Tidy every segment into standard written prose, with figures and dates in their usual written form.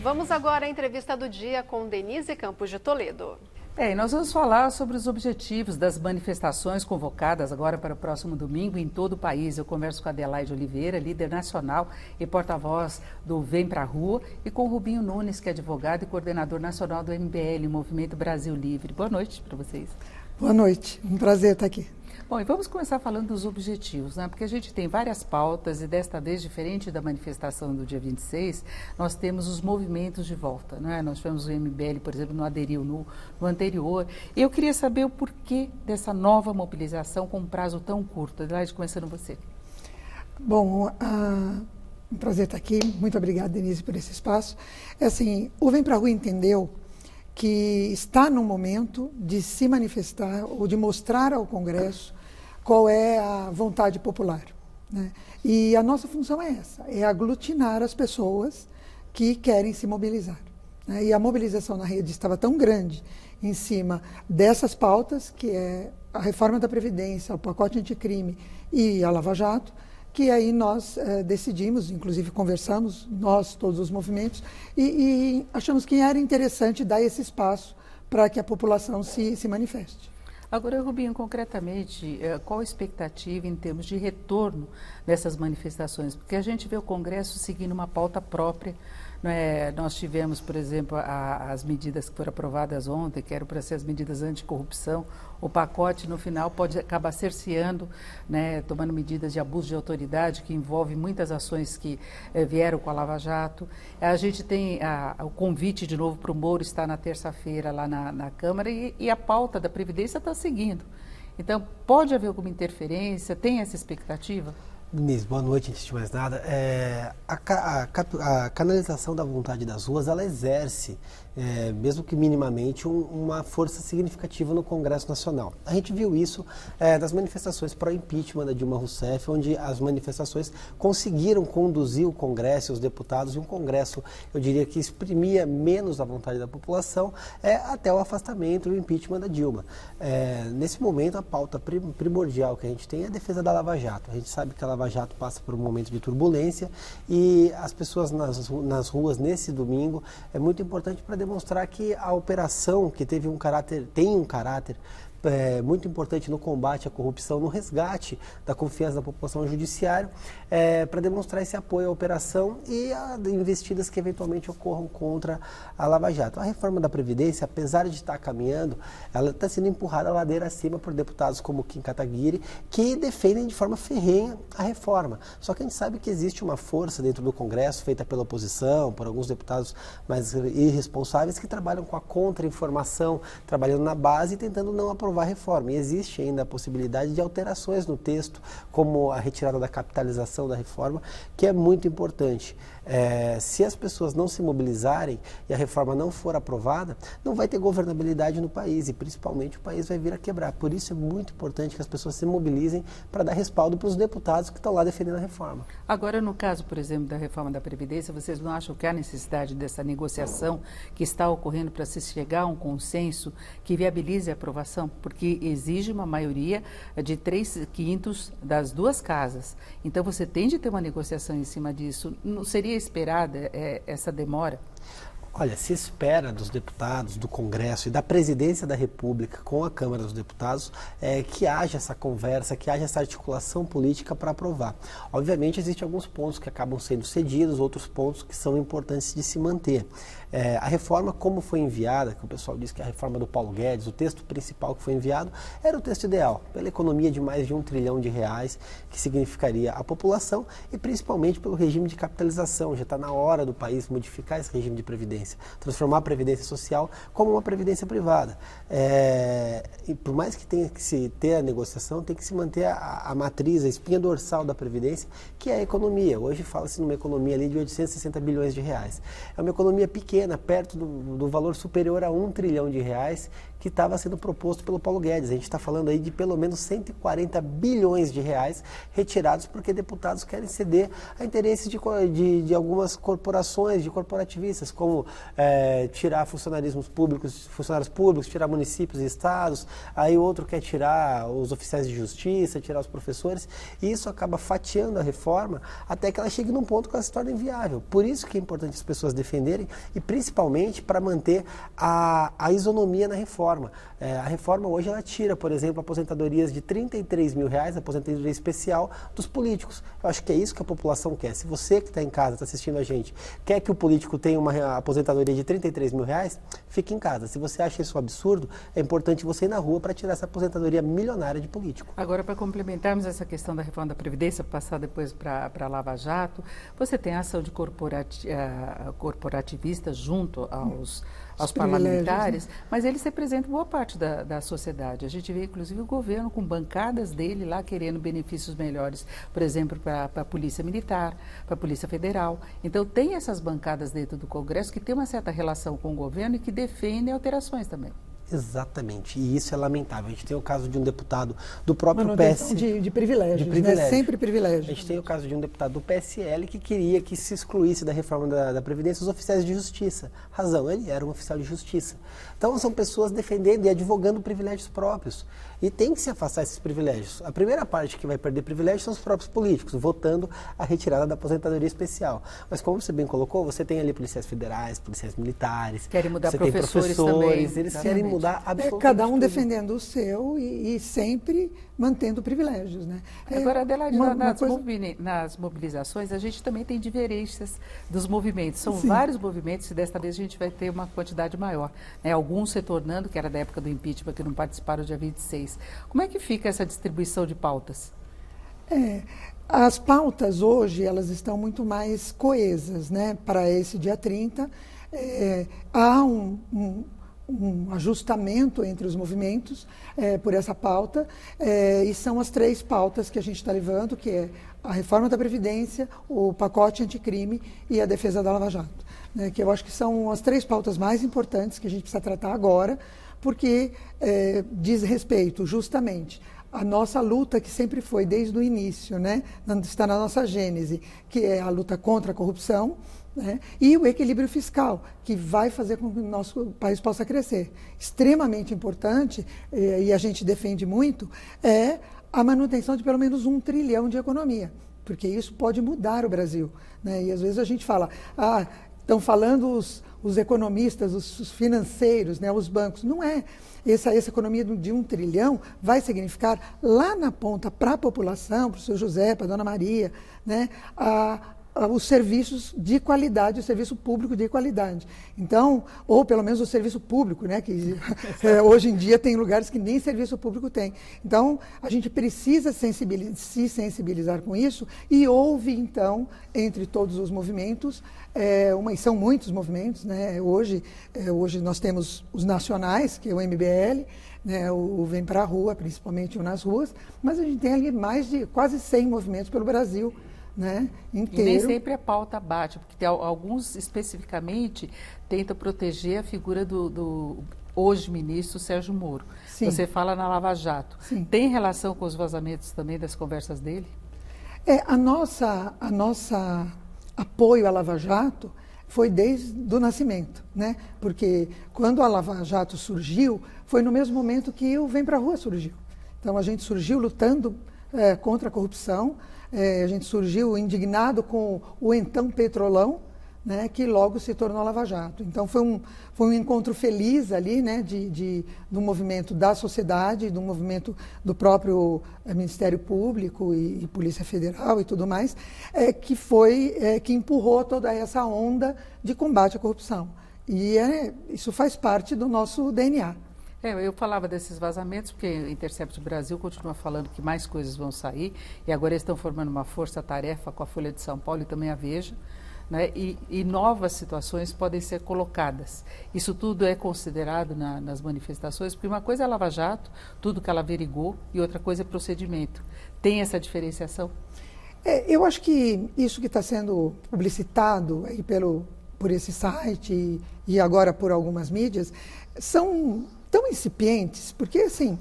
Vamos agora à entrevista do dia com Denise Campos de Toledo. E nós vamos falar sobre os objetivos das manifestações convocadas agora para o próximo domingo em todo o país. Eu converso com a Adelaide Oliveira, líder nacional e porta-voz do Vem Pra Rua, e com o Rubinho Nunes, que é advogado e coordenador nacional do MBL, Movimento Brasil Livre. Boa noite para vocês. Boa noite, um prazer estar aqui. Bom, e vamos começar falando dos objetivos, né? Porque a gente tem várias pautas e desta vez, diferente da manifestação do dia 26, nós temos os movimentos de volta, né? Nós tivemos o MBL, por exemplo, não aderiu no anterior. E eu queria saber o porquê dessa nova mobilização com um prazo tão curto. Adelaide, começando você. Bom, um prazer estar aqui. Muito obrigada, Denise, por esse espaço. O Vem Pra Rua entendeu que está no momento de se manifestar ou de mostrar ao Congresso qual é a vontade popular, né? E a nossa função é essa, é aglutinar as pessoas que querem se mobilizar, né? E a mobilização na rede estava tão grande em cima dessas pautas, que é a reforma da Previdência, o pacote anticrime e a Lava Jato, que aí nós decidimos, inclusive conversamos, nós, todos os movimentos, e achamos que era interessante dar esse espaço para que a população se manifeste. Agora, Rubinho, concretamente, qual a expectativa em termos de retorno dessas manifestações? Porque a gente vê o Congresso seguindo uma pauta própria, né? Nós tivemos, por exemplo, as medidas que foram aprovadas ontem, que eram para ser as medidas anticorrupção. O pacote, no final, pode acabar cerceando, né, tomando medidas de abuso de autoridade, que envolve muitas ações que vieram com a Lava Jato. A gente tem o convite, de novo, para o Moro estar na terça-feira lá na Câmara, e a pauta da Previdência está seguindo. Então, pode haver alguma interferência? Tem essa expectativa? Denise, boa noite, antes de mais nada. A canalização da vontade das ruas, ela exerce, mesmo que minimamente, uma força significativa no Congresso Nacional. A gente viu isso nas manifestações pró-impeachment da Dilma Rousseff, onde as manifestações conseguiram conduzir o Congresso e os deputados, e um Congresso, eu diria que exprimia menos a vontade da população, até o afastamento e o impeachment da Dilma. Nesse momento, a pauta primordial que a gente tem é a defesa da Lava Jato. A gente sabe que a Lava Jato passa por um momento de turbulência, e as pessoas nas ruas nesse domingo é muito importante para demonstrar que a operação, que tem um caráter muito importante no combate à corrupção, no resgate da confiança da população no judiciário, para demonstrar esse apoio à operação e a investidas que eventualmente ocorram contra a Lava Jato. A reforma da Previdência, apesar de estar caminhando, ela está sendo empurrada a ladeira acima por deputados como Kim Kataguiri, que defendem de forma ferrenha a reforma. Só que a gente sabe que existe uma força dentro do Congresso, feita pela oposição, por alguns deputados mais irresponsáveis, que trabalham com a contra-informação, trabalhando na base e tentando não aprovar a reforma. E existe ainda a possibilidade de alterações no texto, como a retirada da capitalização da reforma, que é muito importante. Se as pessoas não se mobilizarem e a reforma não for aprovada, não vai ter governabilidade no país, e principalmente o país vai vir a quebrar. Por isso é muito importante que as pessoas se mobilizem para dar respaldo para os deputados que estão lá defendendo a reforma. Agora, no caso, por exemplo, da reforma da Previdência, vocês não acham que há necessidade dessa negociação que está ocorrendo para se chegar a um consenso que viabilize a aprovação? Porque exige uma maioria de 3/5 das duas casas. Então, você tem de ter uma negociação em cima disso. Não seria esperada essa demora? Olha, se espera dos deputados, do Congresso e da Presidência da República com a Câmara dos Deputados que haja essa conversa, que haja essa articulação política para aprovar. Obviamente, existem alguns pontos que acabam sendo cedidos, outros pontos que são importantes de se manter. A reforma, como foi enviada, que o pessoal diz que é a reforma do Paulo Guedes, o texto principal que foi enviado, era o texto ideal, pela economia de mais de R$1 trilhão, que significaria a população, e principalmente pelo regime de capitalização. Já está na hora do país modificar esse regime de previdência, transformar a previdência social como uma previdência privada. E por mais que tenha que se ter a negociação, tem que se manter a matriz, a espinha dorsal da previdência, que é a economia. Hoje fala-se numa economia ali de R$860 bilhões. É uma economia pequena, perto do valor superior a R$1 trilhão, que estava sendo proposto pelo Paulo Guedes. A gente está falando aí de pelo menos 140 bilhões de reais retirados porque deputados querem ceder a interesses de algumas corporações, de corporativistas, como tirar funcionários públicos, tirar municípios e estados, aí outro quer tirar os oficiais de justiça, tirar os professores, e isso acaba fatiando a reforma até que ela chegue num ponto que ela se torna inviável. Por isso que é importante as pessoas defenderem, e principalmente para manter a isonomia na reforma. A reforma hoje ela tira, por exemplo, aposentadorias de R$33 mil, aposentadoria especial, dos políticos. Eu acho que é isso que a população quer. Se você que está em casa, está assistindo a gente, quer que o político tenha uma aposentadoria de R$33 mil, fique em casa. Se você acha isso um absurdo, é importante você ir na rua para tirar essa aposentadoria milionária de político. Agora, para complementarmos essa questão da reforma da Previdência, passar depois para a Lava Jato, você tem a ação de corporativista junto aos parlamentares, né? Mas eles representam boa parte da sociedade. A gente vê, inclusive, o governo com bancadas dele lá querendo benefícios melhores, por exemplo, para a Polícia Militar, para a Polícia Federal. Então, tem essas bancadas dentro do Congresso que tem uma certa relação com o governo e que defendem alterações também. Exatamente, e isso é lamentável. A gente tem o caso de um deputado do próprio PSL. De privilégios, né? Sempre privilégios. A gente tem o caso de um deputado do PSL que queria que se excluísse da reforma da Previdência os oficiais de justiça. Razão, ele era um oficial de justiça. Então são pessoas defendendo e advogando privilégios próprios. E tem que se afastar esses privilégios. A primeira parte que vai perder privilégios são os próprios políticos, votando a retirada da aposentadoria especial. Mas como você bem colocou, você tem ali policiais federais, policiais militares. Querem mudar você professores tem também. Eles querem mudar absolutamente cada um tudo. defendendo o seu e sempre mantendo privilégios, né? Agora, Adelaide, nas mobilizações, a gente também tem diferenças dos movimentos. São vários movimentos e desta vez a gente vai ter uma quantidade maior, né? Alguns retornando, que era da época do impeachment, que não participaram dia 26. Como é que fica essa distribuição de pautas? As pautas hoje, elas estão muito mais coesas, né? Para esse dia 30, há um ajustamento entre os movimentos por essa pauta, e são as 3 pautas que a gente está levando, que é a reforma da Previdência, o pacote anticrime e a defesa da Lava Jato, né? Que eu acho que são as 3 pautas mais importantes que a gente precisa tratar agora, porque diz respeito justamente à nossa luta, que sempre foi desde o início, né? Está na nossa gênese, que é a luta contra a corrupção, né? E o equilíbrio fiscal, que vai fazer com que o nosso país possa crescer. Extremamente importante, e a gente defende muito, é a manutenção de pelo menos 1 trilhão de economia, porque isso pode mudar o Brasil, né? E às vezes a gente fala, estão falando os economistas, os financeiros, né, os bancos. Não é. Essa economia de 1 trilhão vai significar lá na ponta para a população, para o seu José, para a dona Maria, né, os serviços de qualidade, o serviço público de qualidade. Então, ou pelo menos o serviço público, né, que hoje em dia tem lugares que nem serviço público tem. Então, a gente precisa se sensibilizar com isso, e houve, então, entre todos os movimentos, e são muitos movimentos, né? Hoje nós temos os nacionais, que é o MBL, né, o Vem Pra Rua, principalmente o Nas Ruas, mas a gente tem ali mais de quase 100 movimentos pelo Brasil, né, inteiro. E nem sempre a pauta bate, porque tem alguns especificamente tentam proteger a figura do hoje ministro Sérgio Moro. Sim. Você fala na Lava Jato. Sim. Tem relação com os vazamentos também das conversas dele? A nossa apoio à Lava Jato foi desde o nascimento, né? Porque quando a Lava Jato surgiu, foi no mesmo momento que o Vem Pra Rua surgiu. Então a gente surgiu lutando contra a corrupção, a gente surgiu indignado com o então Petrolão, né, que logo se tornou Lava Jato. Então foi um encontro feliz ali, né, do movimento da sociedade, do movimento do próprio Ministério Público e Polícia Federal e tudo mais, que empurrou toda essa onda de combate à corrupção. E isso faz parte do nosso DNA. Eu falava desses vazamentos porque o Intercept Brasil continua falando que mais coisas vão sair, e agora eles estão formando uma força-tarefa com a Folha de São Paulo e também a Veja, né? E novas situações podem ser colocadas. Isso tudo é considerado nas manifestações, porque uma coisa é a Lava Jato, tudo que ela averigou, e outra coisa é procedimento. Tem essa diferenciação? Eu acho que isso que está sendo publicitado aí por esse site e agora por algumas mídias, são tão incipientes, porque assim,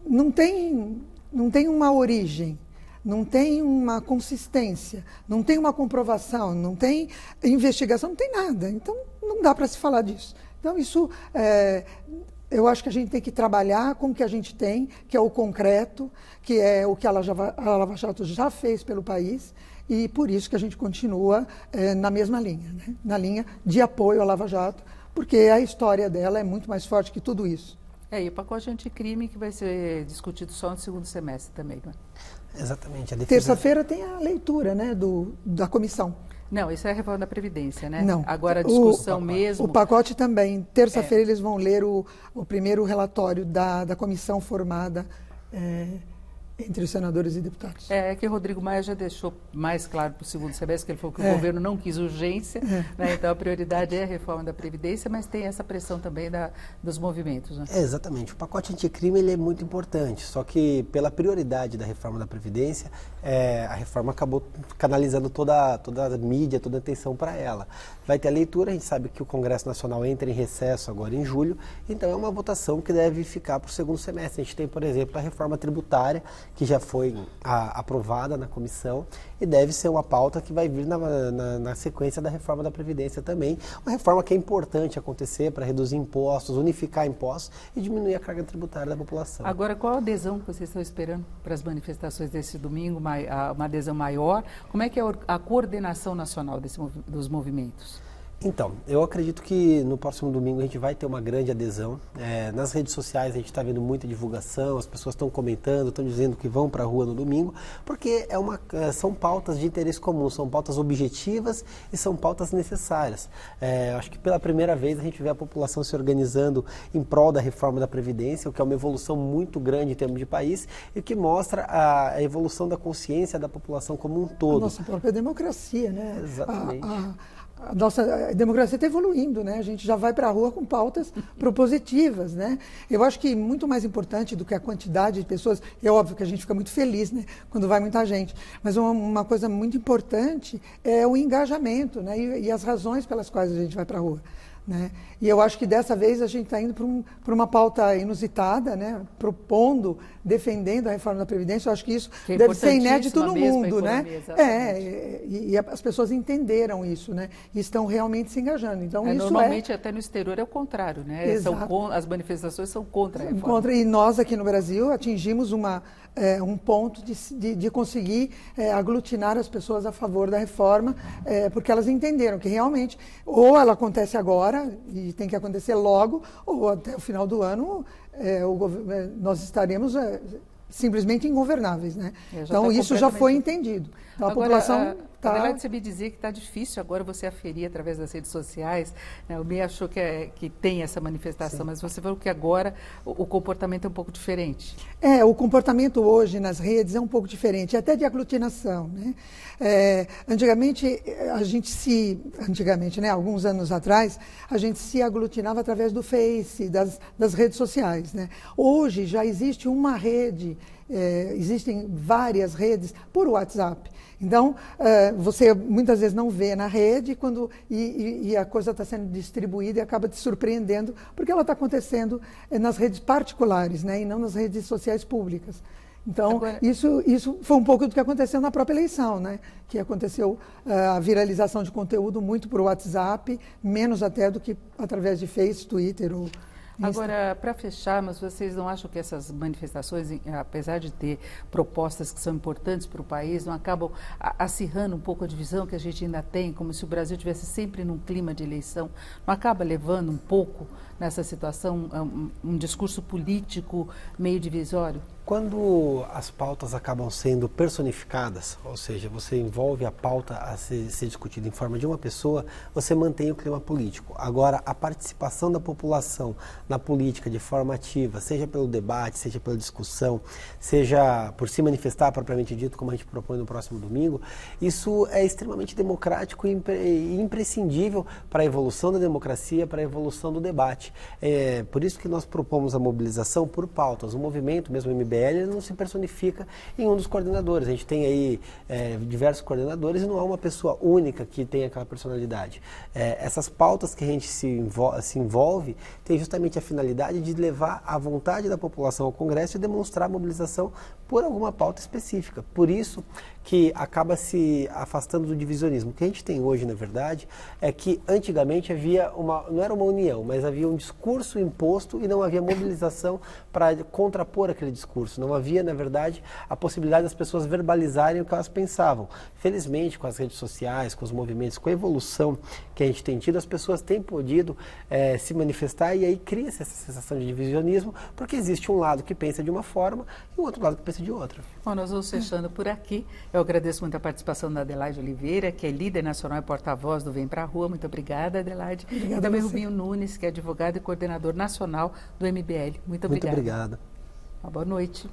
não tem uma origem, não tem uma consistência, não tem uma comprovação, não tem investigação, não tem nada. Então, não dá para se falar disso. Então, isso, eu acho que a gente tem que trabalhar com o que a gente tem, que é o concreto, que é o que a Lava Jato já fez pelo país, e por isso que a gente continua na mesma linha, né? Na linha de apoio à Lava Jato, porque a história dela é muito mais forte que tudo isso. E o pacote anticrime que vai ser discutido só no segundo semestre também, não é? Exatamente. Terça-feira tem a leitura, né, da comissão. Não, isso é a reforma da Previdência, né? Não. Agora a discussão mesmo... O pacote também. Terça-feira eles vão ler o primeiro relatório da comissão formada entre os senadores e deputados. É que o Rodrigo Maia já deixou mais claro para o segundo semestre, que ele falou que o governo não quis urgência, né? Então a prioridade é a reforma da Previdência, mas tem essa pressão também dos movimentos. Né? Exatamente. O pacote anticrime ele é muito importante, só que pela prioridade da reforma da Previdência, a reforma acabou canalizando toda a mídia, toda a atenção para ela. Vai ter a leitura, a gente sabe que o Congresso Nacional entra em recesso agora em julho, então é uma votação que deve ficar para o segundo semestre. A gente tem, por exemplo, a reforma tributária, que já foi aprovada na comissão e deve ser uma pauta que vai vir na sequência da reforma da Previdência também. Uma reforma que é importante acontecer para reduzir impostos, unificar impostos e diminuir a carga tributária da população. Agora, qual a adesão que vocês estão esperando para as manifestações desse domingo, uma adesão maior? Como é que é a coordenação nacional dos movimentos? Então, eu acredito que no próximo domingo a gente vai ter uma grande adesão. Nas redes sociais a gente está vendo muita divulgação, as pessoas estão comentando, estão dizendo que vão para a rua no domingo, porque são pautas de interesse comum, são pautas objetivas e são pautas necessárias. Acho que pela primeira vez a gente vê a população se organizando em prol da reforma da Previdência, o que é uma evolução muito grande em termos de país e que mostra a evolução da consciência da população como um todo. A nossa própria democracia, né? Exatamente. A nossa democracia está evoluindo, né? A gente já vai para a rua com pautas propositivas, né? Eu acho que muito mais importante do que a quantidade de pessoas, é óbvio que a gente fica muito feliz, né, quando vai muita gente, mas uma coisa muito importante é o engajamento, né, e as razões pelas quais a gente vai para a rua. Né? E eu acho que dessa vez a gente está indo para uma pauta inusitada, né? Propondo, defendendo a reforma da Previdência. Eu acho que isso deve ser inédito no mundo, né? E as pessoas entenderam isso, né? E estão realmente se engajando. Então, isso normalmente até no exterior é o contrário, né? As manifestações são contra a reforma. E nós aqui no Brasil atingimos um ponto de conseguir aglutinar as pessoas a favor da reforma, porque elas entenderam que realmente ou ela acontece agora e tem que acontecer logo, ou até o final do ano nós estaremos simplesmente ingovernáveis, né? Então isso já foi entendido. Então, a população Adelaide, você me dizia que está difícil agora você aferir através das redes sociais, né? O MEI achou que tem essa manifestação, sim, mas você falou que agora o comportamento é um pouco diferente. O comportamento hoje nas redes é um pouco diferente, até de aglutinação, né? Antigamente, né, alguns anos atrás, a gente se aglutinava através do Face, das redes sociais, né? Hoje já existe uma rede, existem várias redes por WhatsApp. Então, você muitas vezes não vê na rede e a coisa está sendo distribuída e acaba te surpreendendo, porque ela está acontecendo nas redes particulares, né, e não nas redes sociais públicas. Então, isso foi um pouco do que aconteceu na própria eleição, né? Que aconteceu a viralização de conteúdo muito por WhatsApp, menos até do que através de Face, Twitter ou... Agora, para fechar, mas vocês não acham que essas manifestações, apesar de ter propostas que são importantes para o país, não acabam acirrando um pouco a divisão que a gente ainda tem, como se o Brasil estivesse sempre num clima de eleição? Não acaba levando um pouco nessa situação um discurso político meio divisório? Quando as pautas acabam sendo personificadas, ou seja, você envolve a pauta a ser discutida em forma de uma pessoa, você mantém o clima político. Agora, a participação da população na política de forma ativa, seja pelo debate, seja pela discussão, seja por se manifestar propriamente dito, como a gente propõe no próximo domingo, isso é extremamente democrático e imprescindível para a evolução da democracia, para a evolução do debate. Por isso que nós propomos a mobilização por pautas. O movimento, mesmo o MBL, MBL ele não se personifica em um dos coordenadores. A gente tem aí diversos coordenadores e não há uma pessoa única que tem aquela personalidade. Essas pautas que a gente se envolve tem justamente a finalidade de levar a vontade da população ao Congresso e demonstrar a mobilização por alguma pauta específica. Por isso que acaba se afastando do divisionismo. O que a gente tem hoje, na verdade, é que antigamente havia não era uma união, mas havia um discurso imposto e não havia mobilização para contrapor aquele discurso. Não havia, na verdade, a possibilidade das pessoas verbalizarem o que elas pensavam. Felizmente, com as redes sociais, com os movimentos, com a evolução que a gente tem tido, as pessoas têm podido se manifestar e aí cria-se essa sensação de divisionismo, porque existe um lado que pensa de uma forma e o outro lado que pensa de outra. Bom, nós vamos fechando por aqui. Eu agradeço muito a participação da Adelaide Oliveira, que é líder nacional e porta-voz do Vem Pra Rua. Muito obrigada, Adelaide. Obrigada e também a você. Rubinho Nunes, que é advogado e coordenador nacional do MBL. Muito obrigada. Muito obrigado. Uma boa noite.